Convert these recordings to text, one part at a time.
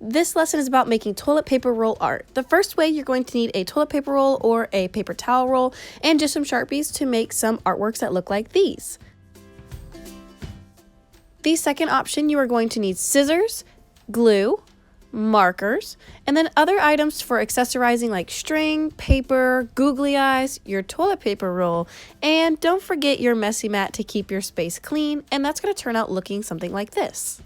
This lesson is about making toilet paper roll art. The first way, you're going to need a toilet paper roll or a paper towel roll and just some Sharpies to make some artworks that look like these. The second option, you are going to need scissors, glue, markers, and then other items for accessorizing like string, paper, googly eyes, your toilet paper roll, and don't forget your messy mat to keep your space clean, and that's going to turn out looking something like this.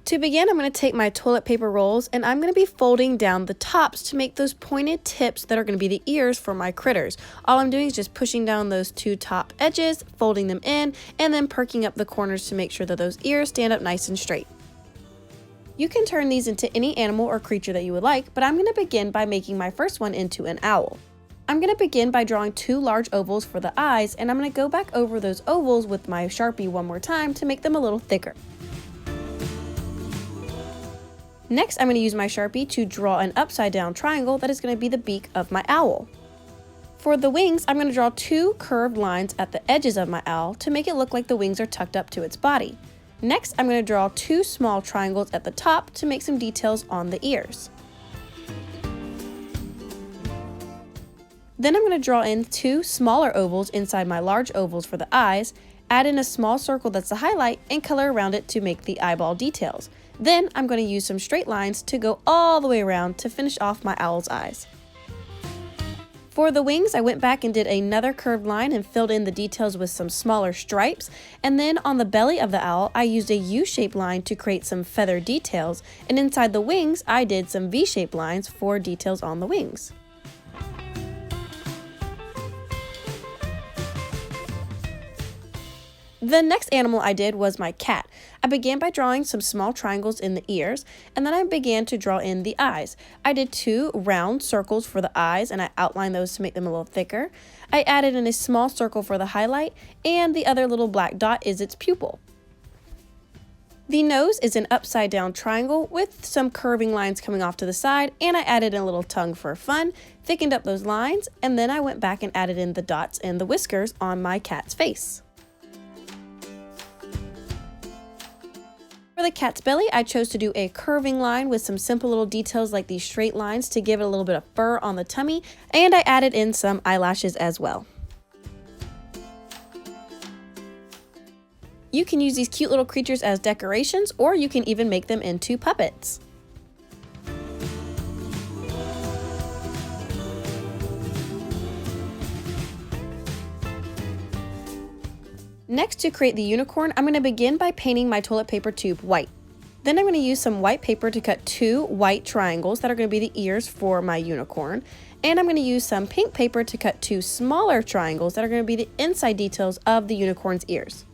To begin, I'm going to take my toilet paper rolls and I'm going to be folding down the tops to make those pointed tips that are going to be the ears for my critters. All I'm doing is just pushing down those two top edges, folding them in, and then perking up the corners to make sure that those ears stand up nice and straight. You can turn these into any animal or creature that you would like, but I'm going to begin by making my first one into an owl. I'm going to begin by drawing two large ovals for the eyes, and I'm going to go back over those ovals with my Sharpie one more time to make them a little thicker. Next, I'm going to use my Sharpie to draw an upside down triangle that is going to be the beak of my owl. For the wings, I'm going to draw two curved lines at the edges of my owl to make it look like the wings are tucked up to its body. Next, I'm going to draw two small triangles at the top to make some details on the ears. Then I'm going to draw in two smaller ovals inside my large ovals for the eyes, add in a small circle that's the highlight, and color around it to make the eyeball details. Then I'm going to use some straight lines to go all the way around to finish off my owl's eyes. For the wings, I went back and did another curved line and filled in the details with some smaller stripes, and then on the belly of the owl, I used a U-shaped line to create some feather details, and inside the wings, I did some V-shaped lines for details on the wings. The next animal I did was my cat. I began by drawing some small triangles in the ears, and then I began to draw in the eyes. I did two round circles for the eyes, and I outlined those to make them a little thicker. I added in a small circle for the highlight, and the other little black dot is its pupil. The nose is an upside down triangle with some curving lines coming off to the side, and I added in a little tongue for fun, thickened up those lines, and then I went back and added in the dots and the whiskers on my cat's face. For the cat's belly, I chose to do a curving line with some simple little details like these straight lines to give it a little bit of fur on the tummy, and I added in some eyelashes as well. You can use these cute little creatures as decorations, or you can even make them into puppets. Next, to create the unicorn, I'm going to begin by painting my toilet paper tube white. Then I'm going to use some white paper to cut two white triangles that are going to be the ears for my unicorn. And I'm going to use some pink paper to cut two smaller triangles that are going to be the inside details of the unicorn's ears.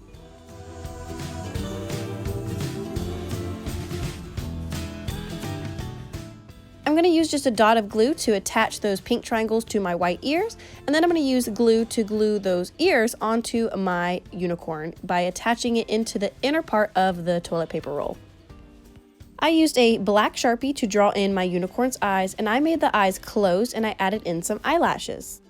I'm going to use just a dot of glue to attach those pink triangles to my white ears, and then I'm going to use glue to glue those ears onto my unicorn by attaching it into the inner part of the toilet paper roll. I used a black Sharpie to draw in my unicorn's eyes, and I made the eyes closed and I added in some eyelashes.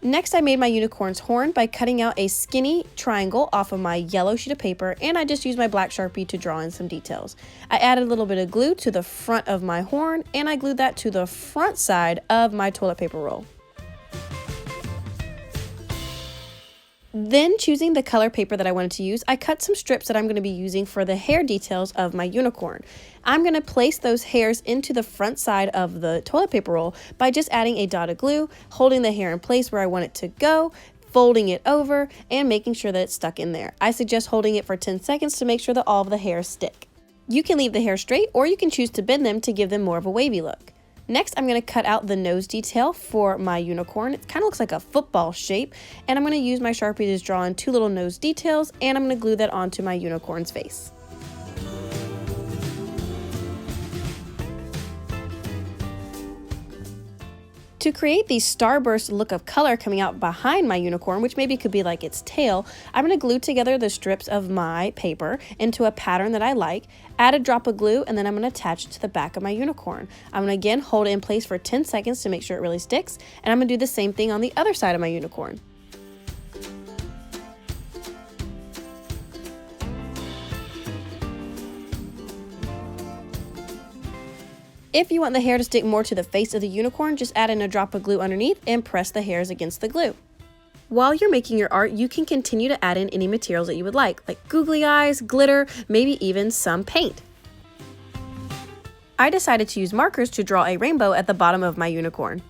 Next, I made my unicorn's horn by cutting out a skinny triangle off of my yellow sheet of paper, and I just used my black Sharpie to draw in some details. I added a little bit of glue to the front of my horn, and I glued that to the front side of my toilet paper roll. Then, choosing the color paper that I wanted to use, I cut some strips that I'm going to be using for the hair details of my unicorn. I'm going to place those hairs into the front side of the toilet paper roll by just adding a dot of glue, holding the hair in place where I want it to go, folding it over, and making sure that it's stuck in there. I suggest holding it for 10 seconds to make sure that all of the hairs stick. You can leave the hair straight, or you can choose to bend them to give them more of a wavy look. Next, I'm going to cut out the nose detail for my unicorn. It kind of looks like a football shape, and I'm going to use my Sharpie to just draw in two little nose details, and I'm going to glue that onto my unicorn's face. To create the starburst look of color coming out behind my unicorn, which maybe could be like its tail, I'm going to glue together the strips of my paper into a pattern that I like, add a drop of glue, and then I'm going to attach it to the back of my unicorn. I'm going to again hold it in place for 10 seconds to make sure it really sticks, and I'm going to do the same thing on the other side of my unicorn. If you want the hair to stick more to the face of the unicorn, just add in a drop of glue underneath and press the hairs against the glue. While you're making your art, you can continue to add in any materials that you would like googly eyes, glitter, maybe even some paint. I decided to use markers to draw a rainbow at the bottom of my unicorn.